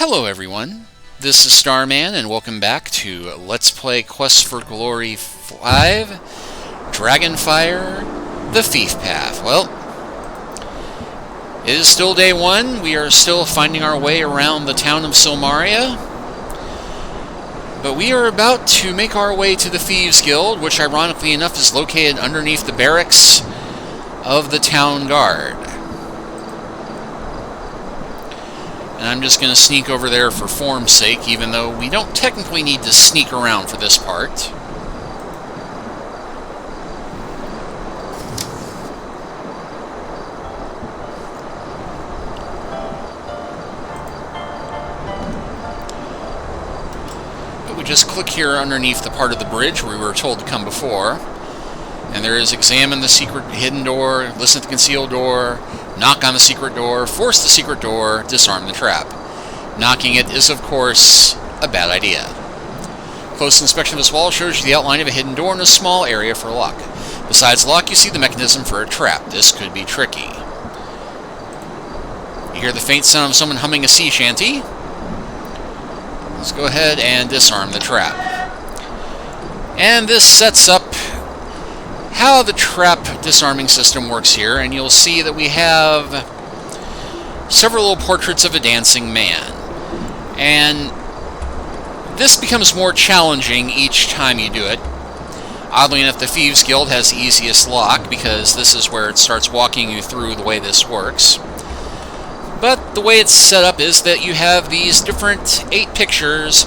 Hello everyone, this is Starman and welcome back to Let's Play Quest for Glory 5, Dragonfire, the Thief Path. Well, it is still day one. We are still finding our way around the town of Silmaria, but we are about to make our way to the Thieves Guild, which ironically enough is located underneath the barracks of the town guard. And I'm just going to sneak over there for form's sake, even though we don't technically need to sneak around for this part. But we just click here underneath the part of the bridge where we were told to come before. And there is examine the secret hidden door, listen to the concealed door, knock on the secret door, force the secret door, disarm the trap. Knocking it is, of course, a bad idea. Close inspection of this wall shows you the outline of a hidden door in a small area for a lock. Besides the lock, you see the mechanism for a trap. This could be tricky. You hear the faint sound of someone humming a sea shanty. Let's go ahead and disarm the trap. And this sets up how the trap disarming system works here, and you'll see that we have several little portraits of a dancing man. And this becomes more challenging each time you do it. Oddly enough, the Thieves Guild has the easiest lock, because this is where it starts walking you through the way this works. But the way it's set up is that you have these different 8 pictures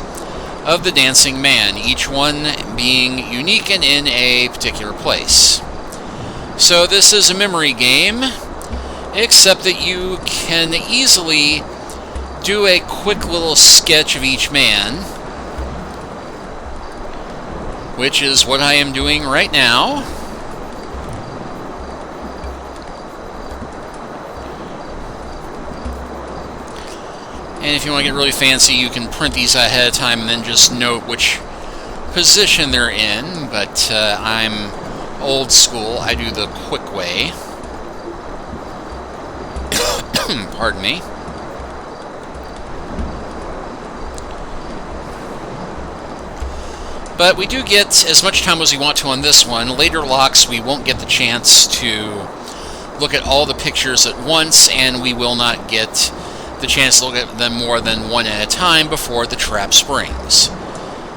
of the dancing man, each one being unique and in a particular place. So this is a memory game, except that you can easily do a quick little sketch of each man, which is what I am doing right now. And if you want to get really fancy, you can print these ahead of time and then just note which position they're in, but I'm old school. I do the quick way. Pardon me. But we do get as much time as we want to on this one. Later locks, we won't get the chance to look at all the pictures at once, and we will not get the chance to look at them more than one at a time before the trap springs.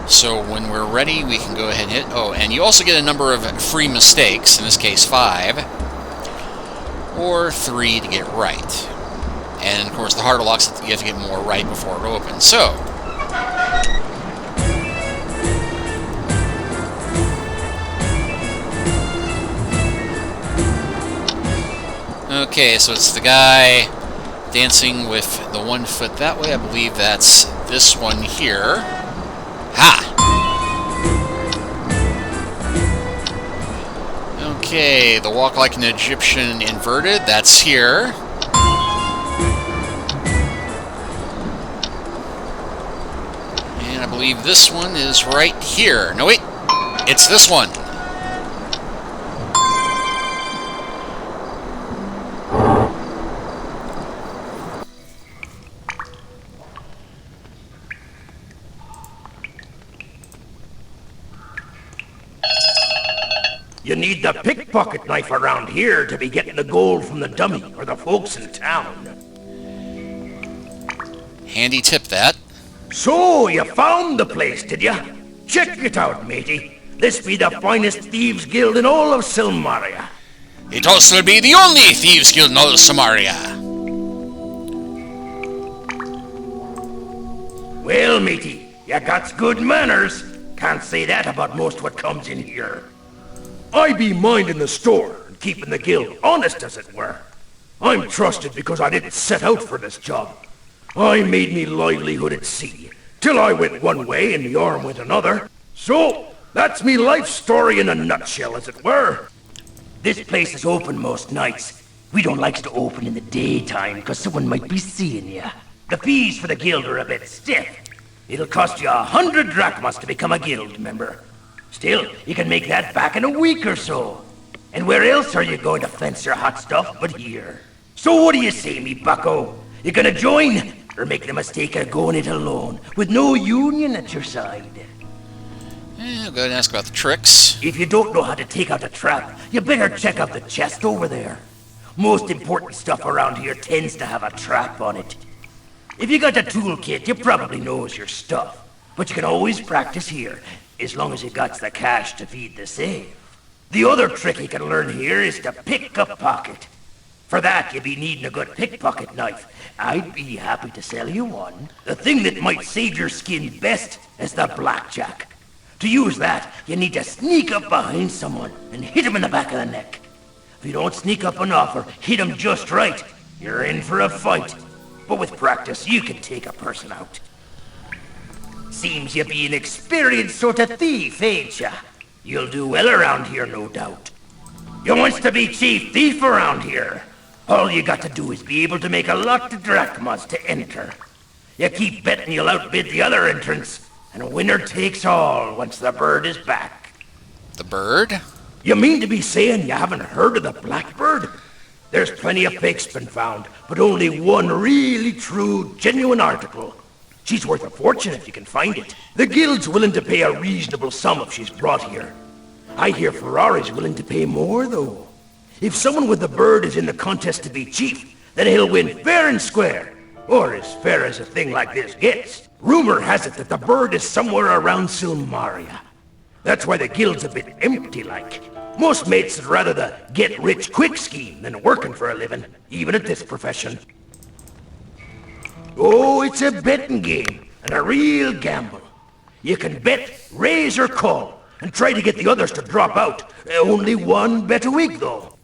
So when we're ready, we can go ahead and hit. Oh, and you also get a number of free mistakes, in this case 5, or 3 to get right. And of course, the harder locks, you have to get more right before it opens. So, okay, so it's the guy dancing with the one foot that way. I believe that's this one here. Ha! Okay, the walk like an Egyptian inverted. That's here. And I believe this one is right here. No, wait. It's this one. You need the pickpocket knife around here to be getting the gold from the dummy or the folks in town. Handy tip, that. So, you found the place, did ya? Check it out, matey. This be the finest thieves guild in all of Silmaria. It also be the only Thieves Guild in all of Samaria. Well, matey, you got good manners. Can't say that about most what comes in here. I be minding the store and keeping the guild honest, as it were. I'm trusted because I didn't set out for this job. I made me livelihood at sea, till I went one way and the arm went another. So, that's me life story in a nutshell, as it were. This place is open most nights. We don't like to open in the daytime, because someone might be seeing you. The fees for the guild are a bit stiff. It'll cost you 100 drachmas to become a guild member. Still, you can make that back in a week or so. And where else are you going to fence your hot stuff but here? So what do you say, me bucko? You gonna join? or make the mistake of going it alone, with no union at your side. I'll go ahead and ask about the tricks. If you don't know how to take out a trap, you better check out the chest over there. Most important stuff around here tends to have a trap on it. If you got a toolkit, you probably knows your stuff. But you can always practice here, as long as you got the cash to feed the safe. The other trick you can learn here is to pick a pocket. For that, you'll be needing a good pickpocket knife. I'd be happy to sell you one. The thing that might save your skin best is the blackjack. To use that, you need to sneak up behind someone and hit him in the back of the neck. If you don't sneak up enough or hit him just right, you're in for a fight. But with practice, you can take a person out. Seems you be an experienced sort of thief, ain't ya? You'll do well around here, no doubt. You wants to be chief thief around here. All you got to do is be able to make a lot of drachmas to enter. You keep betting you'll outbid the other entrants, and winner takes all once the bird is back. The bird? You mean to be saying you haven't heard of the blackbird? There's plenty of fakes been found, but only one really true, genuine article. She's worth a fortune if you can find it. The guild's willing to pay a reasonable sum if she's brought here. I hear Ferrari's willing to pay more, though. If someone with the bird is in the contest to be chief, then he'll win fair and square. Or as fair as a thing like this gets. Rumor has it that the bird is somewhere around Silmaria. That's why the guild's a bit empty-like. Most mates would rather the get-rich-quick scheme than working for a living, even at this profession. Oh, it's a betting game, and a real gamble. You can bet, raise or call, and try to get the others to drop out. Only one bet a week, though.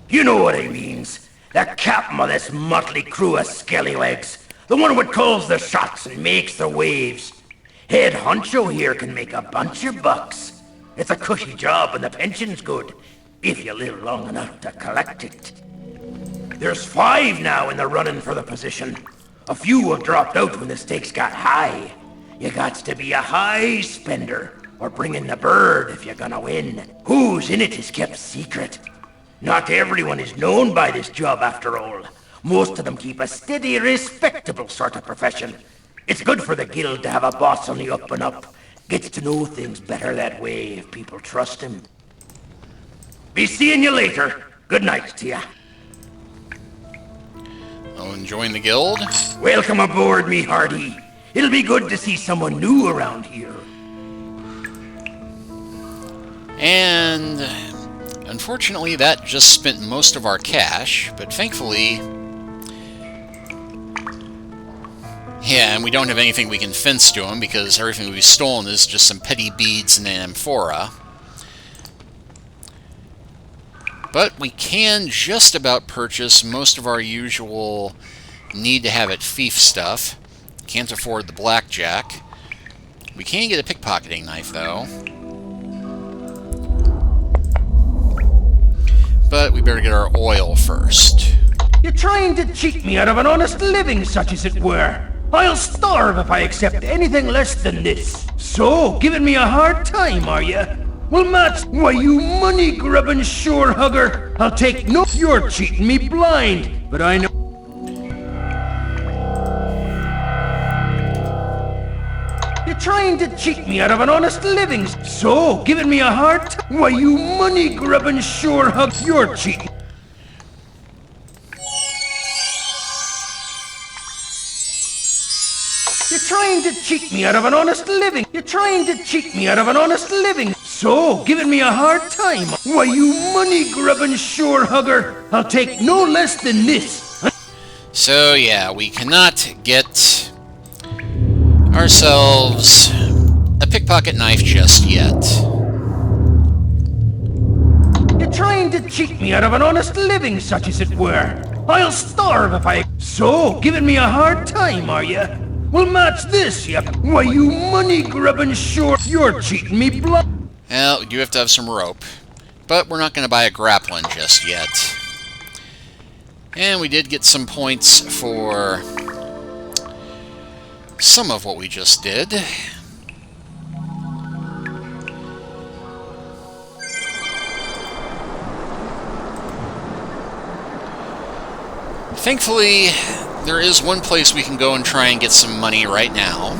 You know what I means. The captain of this motley crew of scallywags. The one what calls the shots and makes the waves. Head honcho here can make a bunch of bucks. It's a cushy job and the pension's good, if you live long enough to collect it. There's 5 now in the running for the position. A few have dropped out when the stakes got high. You gots to be a high spender, or bring in the bird if you're gonna win. Who's in it is kept secret. Not everyone is known by this job after all. Most of them keep a steady, respectable sort of profession. It's good for the guild to have a boss on the up and up. Gets to know things better that way if people trust him. Be seeing you later. Good night to ya. Oh, and join the guild? Welcome aboard, me hearty. It'll be good to see someone new around here. And unfortunately, that just spent most of our cash, but thankfully... Yeah, and we don't have anything we can fence to them, because everything we've stolen is just some petty beads and an amphora. But we can just about purchase most of our usual need-to-have-it thief stuff. Can't afford the blackjack. We can get a pickpocketing knife, though. But we better get our oil first. You're trying to cheat me out of an honest living, such as it were. I'll starve if I accept anything less than this. So, giving me a hard time, are you? Well, Matt, why, you money-grubbing sure-hugger, I'll take no... You're cheating me blind, but I know... You're trying to cheat me out of an honest living. So, giving me a hard time... Why, you money-grubbing sure-hug... You're cheating... You're trying to cheat me out of an honest living. You're trying to cheat me out of an honest living. So, giving me a hard time. Why, you money-grubbing sure-hugger, I'll take no less than this. So, yeah, we cannot get ourselves a pickpocket knife just yet. You're trying to cheat me out of an honest living, such as it were. I'll starve if I... So, giving me a hard time, are you? Well, match this, yep. Why, you money-grubbing sure... You're cheating me blind. Well, we do have to have some rope. But we're not going to buy a grappling just yet. And we did get some points for some of what we just did. Thankfully, there is one place we can go and try and get some money right now.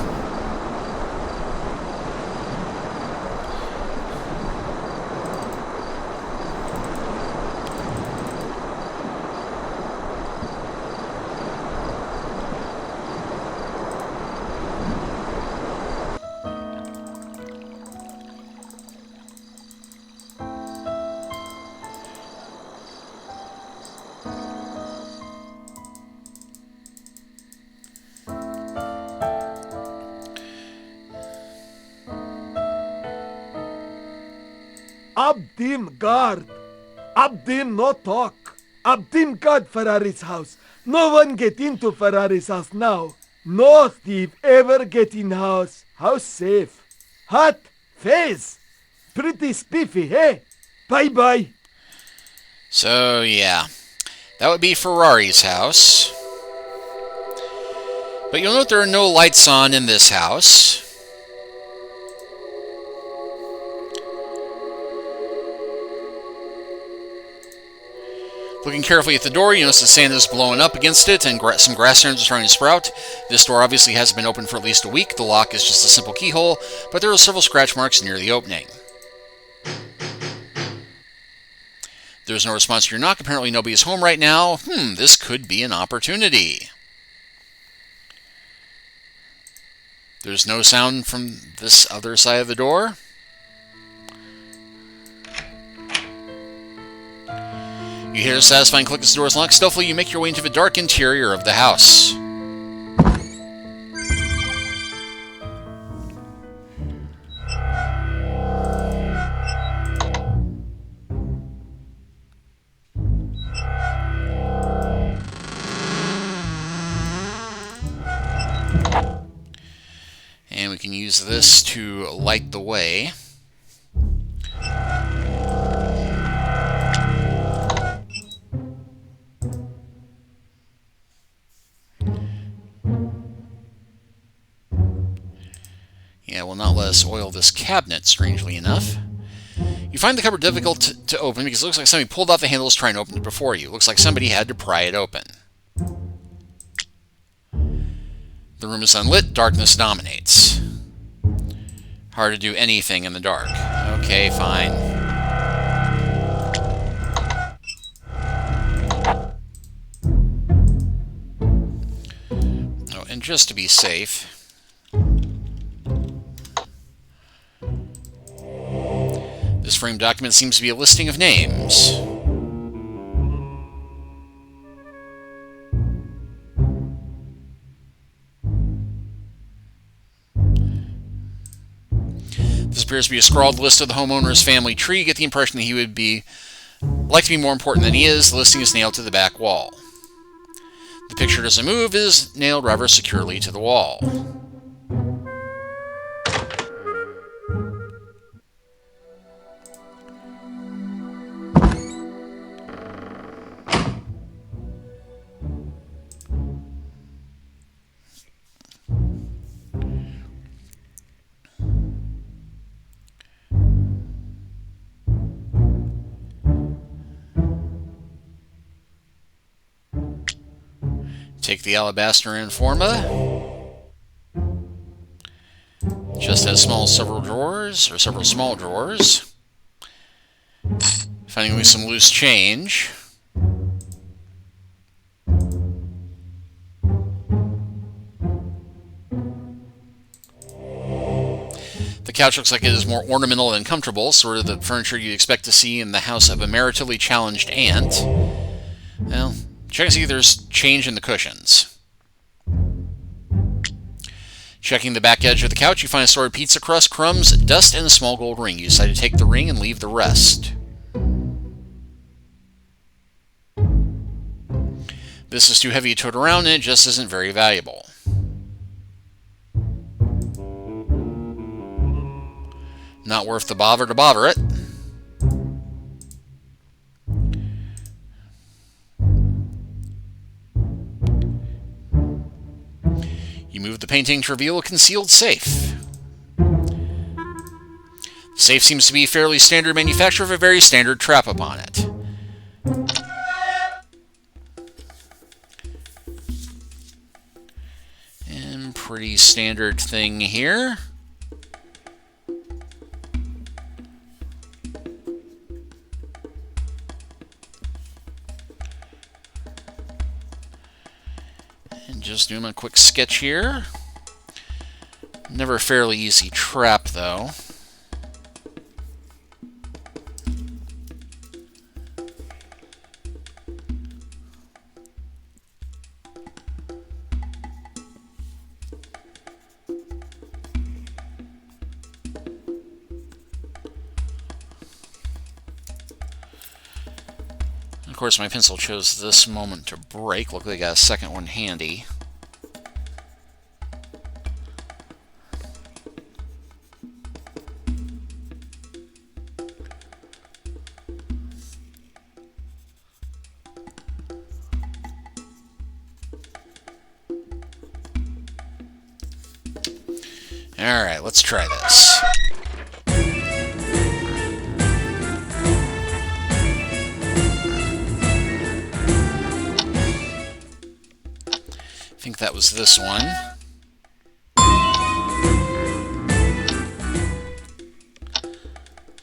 Abdim guard. Abdim no talk. Abdim guard Ferrari's house. No one get into Ferrari's house now. No thief ever get in house. House safe. Hot face. Pretty spiffy, hey? Bye-bye. So, yeah. That would be Ferrari's house. But you'll note there are no lights on in this house. Looking carefully at the door, you notice the sand is blowing up against it and some grass stems are starting to sprout. This door obviously hasn't been open for at least a week. The lock is just a simple keyhole, but there are several scratch marks near the opening. There's no response to your knock. Apparently nobody is home right now. This could be an opportunity. There's no sound from this other side of the door. You hear a satisfying click as the door is locked. Stealthily, you make your way into the dark interior of the house. And we can use this to light the way. Yeah, will not let us oil this cabinet, strangely enough. You find the cupboard difficult to open because it looks like somebody pulled out the handles trying to open it before you. It looks like somebody had to pry it open. The room is unlit, darkness dominates. Hard to do anything in the dark. Okay, fine. Oh, and just to be safe, this framed document seems to be a listing of names. This appears to be a scrawled list of the homeowner's family tree. You get the impression that he would like to be more important than he is. The listing is nailed to the back wall. The picture doesn't move, is nailed rather securely to the wall. Take the alabaster informa. Just has several small drawers. Finding some loose change. The couch looks like it is more ornamental than comfortable, sort of the furniture you'd expect to see in the house of a maritably challenged aunt. Well, check and see if there's change in the cushions. Checking the back edge of the couch, you find a assorted pizza crust, crumbs, dust, and a small gold ring. You decide to take the ring and leave the rest. This is too heavy to tote around, and it just isn't very valuable. Not worth the bother to bother it. You move the painting to reveal a concealed safe. The safe seems to be fairly standard manufacture with a very standard trap upon it. Pretty standard thing here. And just doing a quick sketch here. Never a fairly easy trap, though. Of course, my pencil chose this moment to break. Luckily, I got a second one handy. Alright, let's try this. I think that was this one.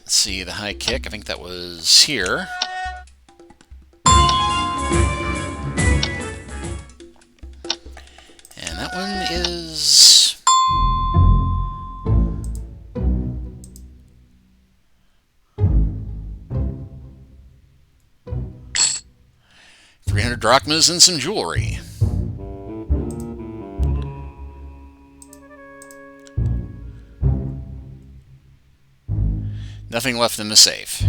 Let's see, the high kick. I think that was here. And that one is... $300 drachmas and some jewelry. Nothing left in the safe.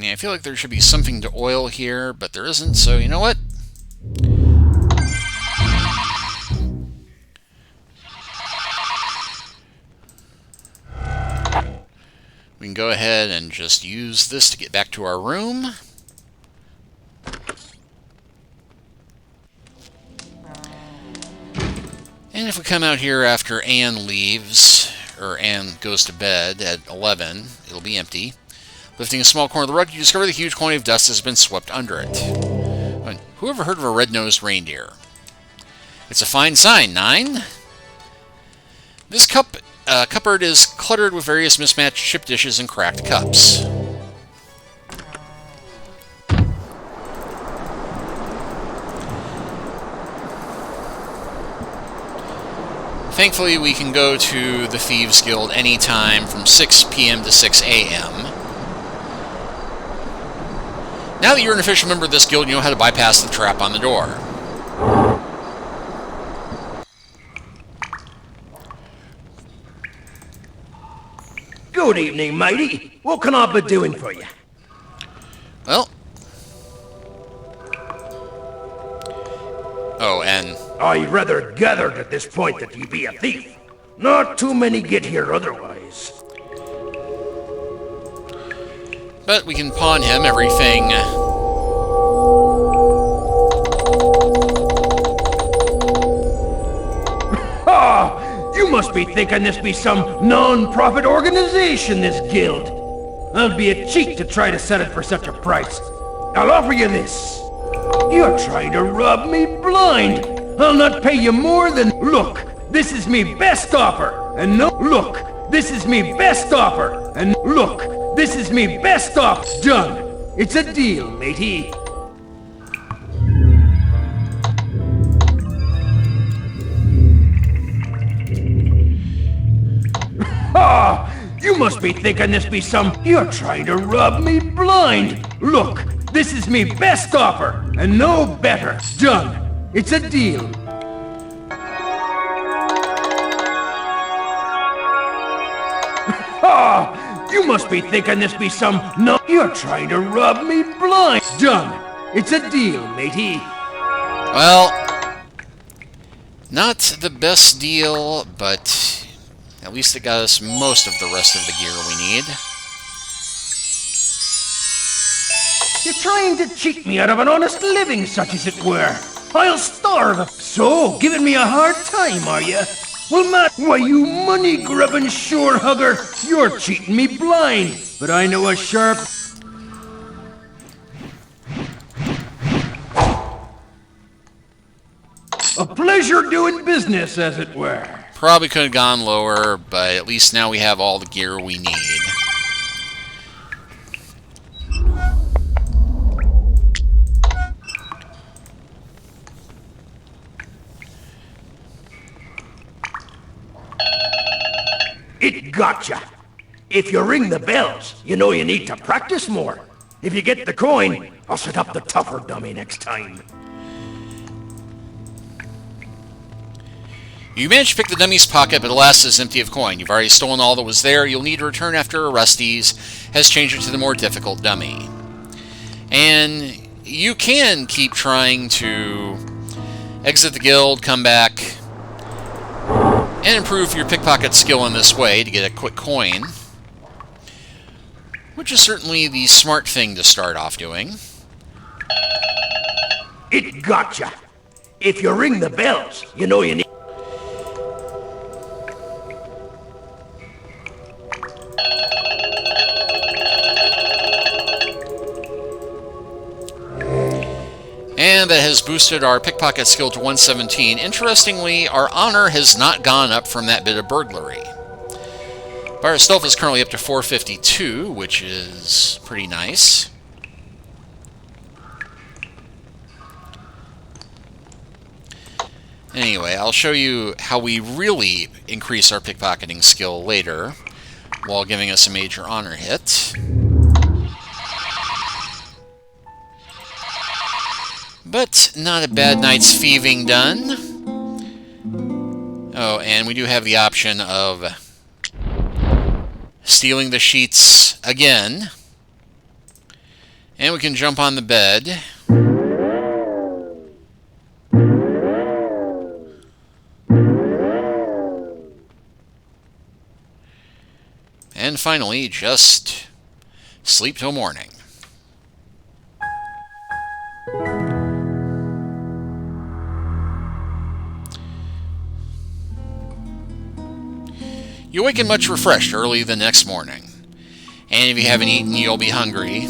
I feel like there should be something to oil here, but there isn't, so you know what? We can go ahead and just use this to get back to our room. And if we come out here after Anne leaves, or Anne goes to bed at 11, it'll be empty. Lifting a small corner of the rug, you discover the huge quantity of dust has been swept under it. Who ever heard of a red-nosed reindeer? It's a fine sign, 9. This cupboard is cluttered with various mismatched chip dishes and cracked cups. Thankfully, we can go to the Thieves Guild anytime from 6 p.m. to 6 a.m. Now that you're an official member of this guild, you know how to bypass the trap on the door. Good evening, matey. What can I be doing for you? Well... Oh, and... I rather gathered at this point that you be a thief. Not too many get here otherwise. But we can pawn him everything. Ah! You must be thinking this be some non-profit organization, this guild. I'll be a cheat to try to sell it for such a price. I'll offer you this. You're trying to rob me blind. I'll not pay you more than... Look, this is me best offer. And no... Look, this is me best offer. And look... This is me best off. Done. It's a deal, matey. Ah! You must be thinking this be some... You're trying to rob me blind. Look, this is me best offer, and no better. Done. It's a deal. Ah! You must be thinking this be some... No, you're trying to rub me blind. Done. It's a deal, matey. Well, not the best deal, but at least it got us most of the rest of the gear we need. You're trying to cheat me out of an honest living, such as it were. I'll starve. So, giving me a hard time, are you? Well, Matt, why, you money-grubbing shore-hugger, you're cheating me blind. But I know a sharp... A pleasure doing business, as it were. Probably could have gone lower, but at least now we have all the gear we need. It gotcha. If you ring the bells, you know you need to practice more. If you get the coin, I'll set up the tougher dummy next time. You managed to pick the dummy's pocket, but alas, it's empty of coin. You've already stolen all that was there. You'll need to return after Orestes has changed it to the more difficult dummy. And you can keep trying to exit the guild, come back, and improve your pickpocket skill in this way to get a quick coin, which is certainly the smart thing to start off doing. It gotcha. If you ring the bells, you know you need... And that has boosted our pickpocket skill to 117. Interestingly, our honor has not gone up from that bit of burglary. But our stealth is currently up to 452, which is pretty nice. Anyway, I'll show you how we really increase our pickpocketing skill later, while giving us a major honor hit. But not a bad night's thieving done. Oh, and we do have the option of stealing the sheets again. And we can jump on the bed. And finally, just sleep till morning. You awaken much refreshed early the next morning. And if you haven't eaten, you'll be hungry.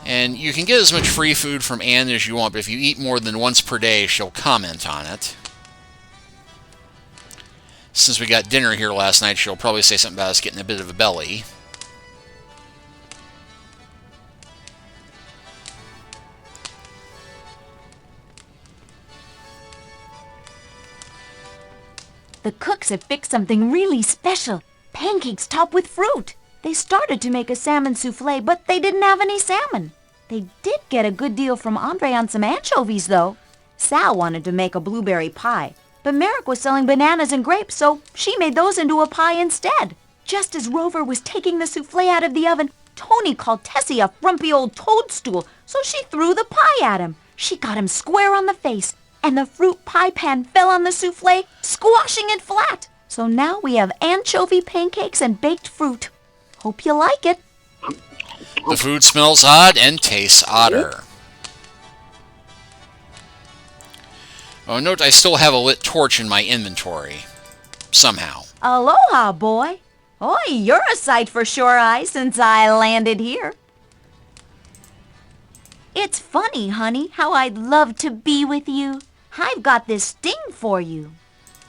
And you can get as much free food from Anne as you want, but if you eat more than once per day, she'll comment on it. Since we got dinner here last night, she'll probably say something about us getting a bit of a belly. The cooks have fixed something really special. Pancakes topped with fruit. They started to make a salmon souffle, but they didn't have any salmon. They did get a good deal from Andre on some anchovies, though. Sal wanted to make a blueberry pie, but Merrick was selling bananas and grapes, so she made those into a pie instead. Just as Rover was taking the souffle out of the oven, Tony called Tessie a frumpy old toadstool, so she threw the pie at him. She got him square on the face, and the fruit pie pan fell on the souffle, squashing it flat. So now we have anchovy pancakes and baked fruit. Hope you like it. The food smells odd and tastes odder. Oh, note I still have a lit torch in my inventory. Somehow. Aloha, boy. Oi, you're a sight for sore eyes since I landed here. It's funny, honey, how I'd love to be with you. I've got this sting for you.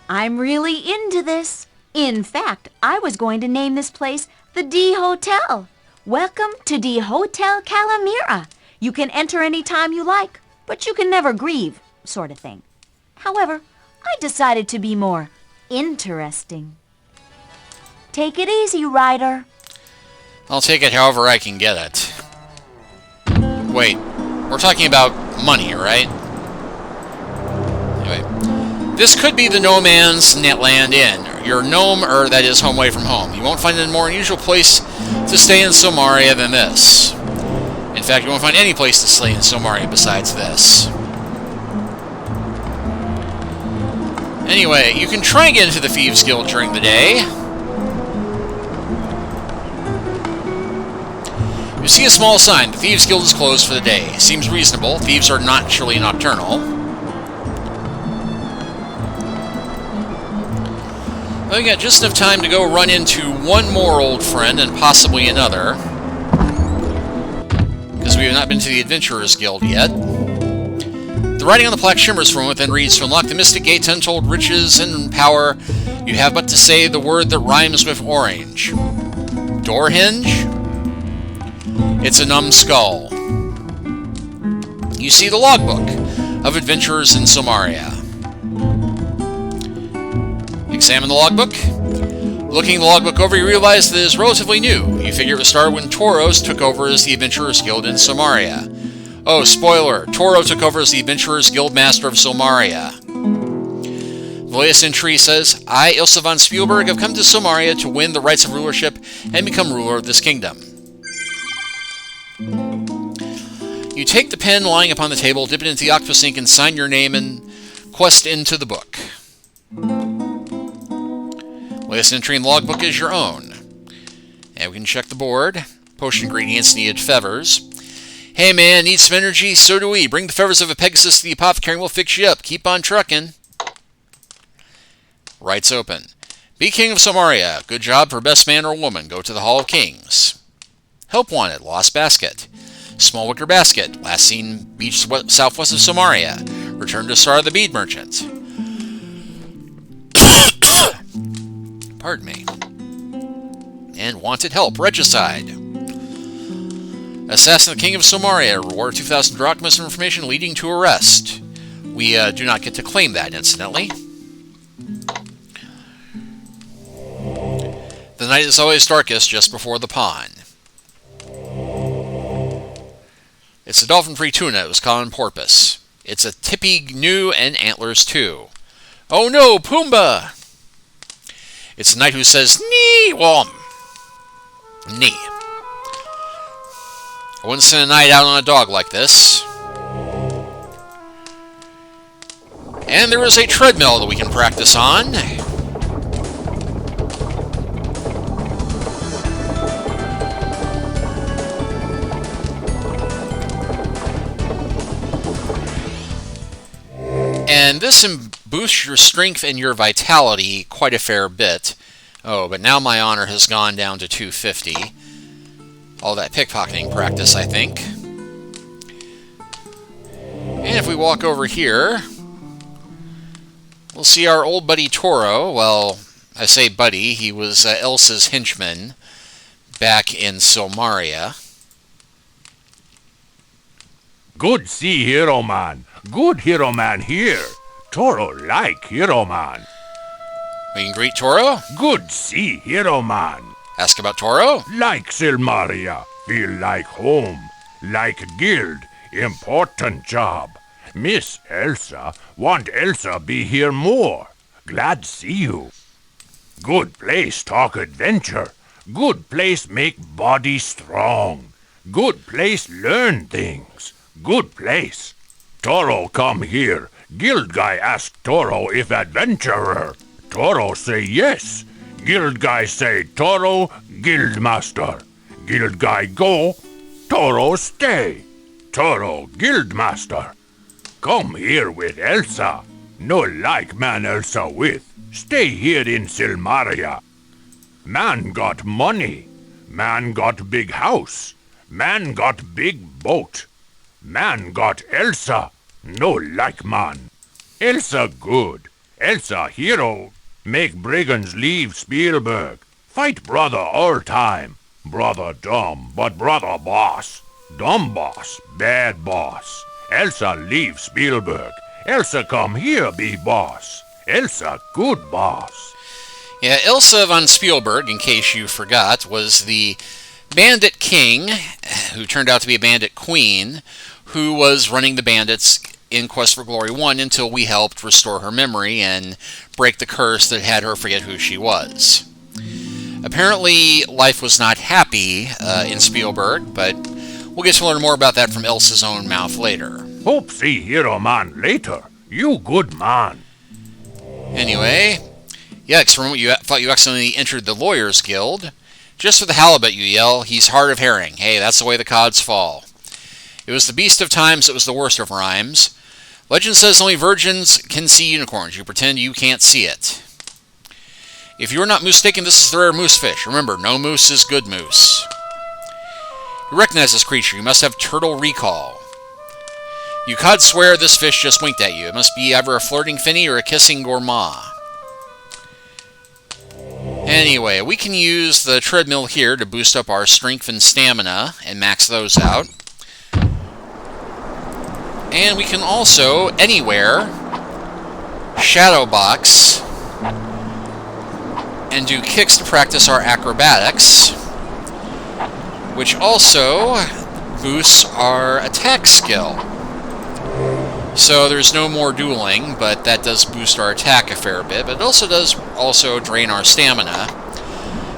I'm really into this. In fact, I was going to name this place the D Hotel. Welcome to D Hotel Calamira. You can enter any time you like, but you can never grieve, sort of thing. However, I decided to be more interesting. Take it easy, Ryder. I'll take it however I can get it. Wait, we're talking about money, right? Anyway, this could be the No Man's Netland Inn. your gnome, or that is, home away from home. You won't find a more unusual place to stay in Silmaria than this. In fact, you won't find any place to stay in Silmaria besides this. Anyway, you can try and get into the Thieves Guild during the day. You see a small sign. The Thieves Guild is closed for the day. Seems reasonable. Thieves are naturally nocturnal. Well, we got just enough time to go run into one more old friend and possibly another. Because we have not been to the Adventurers Guild yet. The writing on the plaque shimmers from within reads, "To unlock the mystic gate to untold riches and power, you have but to say the word that rhymes with orange." Door hinge? It's a numbskull. You see the logbook of Adventurers in Silmaria. Examine the logbook. Looking the logbook over, you realize that it is relatively new. You figure it was started when Tauros took over as the Adventurers Guild in Silmaria. Oh, spoiler, Toro took over as the Adventurers Guild Master of Silmaria. The latest entry says, "I, Ilsa von Spielberg, have come to Silmaria to win the rights of rulership and become ruler of this kingdom." You take the pen lying upon the table, dip it into the octopus ink, and sign your name and quest into the book. Latest entry in the logbook is your own. And we can check the board. Potion ingredients needed feathers. "Hey man, need some energy? So do we. Bring the feathers of a Pegasus to the apothecary and we'll fix you up. Keep on trucking." Rights open. "Be king of Silmaria. Good job for best man or woman. Go to the Hall of Kings." Help wanted. Lost basket. Small wicker basket. Last seen beach southwest of Silmaria. Return to Star the Bead Merchant. Pardon me. And wanted help. Regicide. Assassin the King of Silmaria. Reward 2,000 drachmas of information leading to arrest. We do not get to claim that, incidentally. The night is always darkest just before the pond. It's a dolphin-free tuna. It was common porpoise. It's a tippy gnu and antlers too. Oh no, Pumbaa! It's a knight who says, "Nee!" Well, knee. I wouldn't send a knight out on a dog like this. And there is a treadmill that we can practice on. And this boosts your strength and your vitality quite a fair bit. Oh, but now my honor has gone down to 250. All that pickpocketing practice, I think. And if we walk over here, we'll see our old buddy Toro. Well, I say buddy, he was Elsa's henchman back in Silmaria. Good see Hero Man. Good Hero Man here. Toro like Hero Man. We can greet Toro. Good see Hero Man. Ask about Toro. Like Silmaria. Feel like home. Like guild. Important job. Miss Elsa. Want Elsa be here more. Glad see you. Good place talk adventure. Good place make body strong. Good place learn things. Good place. Toro come here. Guild guy ask Toro if adventurer. Toro say yes. Guild guy say Toro, guild master. Guild guy go, Toro stay. Toro, guild master. Come here with Elsa. No like man Elsa with. Stay here in Silmaria. Man got money. Man got big house. Man got big boat. Man got Elsa. No like man. Elsa good. Elsa hero. Make brigands leave Spielberg. Fight brother all time. Brother dumb, but brother boss. Dumb boss, bad boss. Elsa leave Spielberg. Elsa come here be boss. Elsa good boss. Yeah, Ilsa von Spielberg, in case you forgot, was the bandit king, who turned out to be a bandit queen, who was running the bandits in Quest for Glory 1 until we helped restore her memory and break the curse that had her forget who she was. Apparently, life was not happy in Spielberg, but we'll get to learn more about that from Elsa's own mouth later. Hope see hero man later. You good man. Anyway, Yex, remember you thought you accidentally entered the Lawyers Guild. Just for the halibut, you yell, he's hard of hearing. Hey, that's the way the cods fall. It was the beast of times that was the worst of rhymes. Legend says only virgins can see unicorns. You pretend you can't see it. If you're not mistaken, this is the rare moose fish. Remember, no moose is good moose. You recognize this creature. You must have turtle recall. You could swear this fish just winked at you. It must be either a flirting finny or a kissing gourmand. Anyway, we can use the treadmill here to boost up our strength and stamina and max those out. And we can also, anywhere, shadow box and do kicks to practice our acrobatics, which also boosts our attack skill. So there's no more dueling, but that does boost our attack a fair bit, but it also does drain our stamina.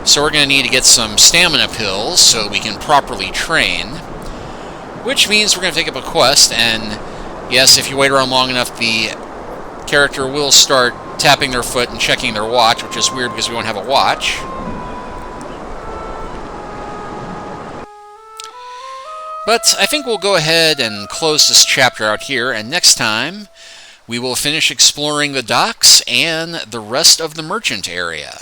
So we're going to need to get some stamina pills so that we can properly train, which means we're going to take up a quest, and yes, if you wait around long enough, the character will start tapping their foot and checking their watch, which is weird because we don't have a watch. But I think we'll go ahead and close this chapter out here, and next time we will finish exploring the docks and the rest of the merchant area.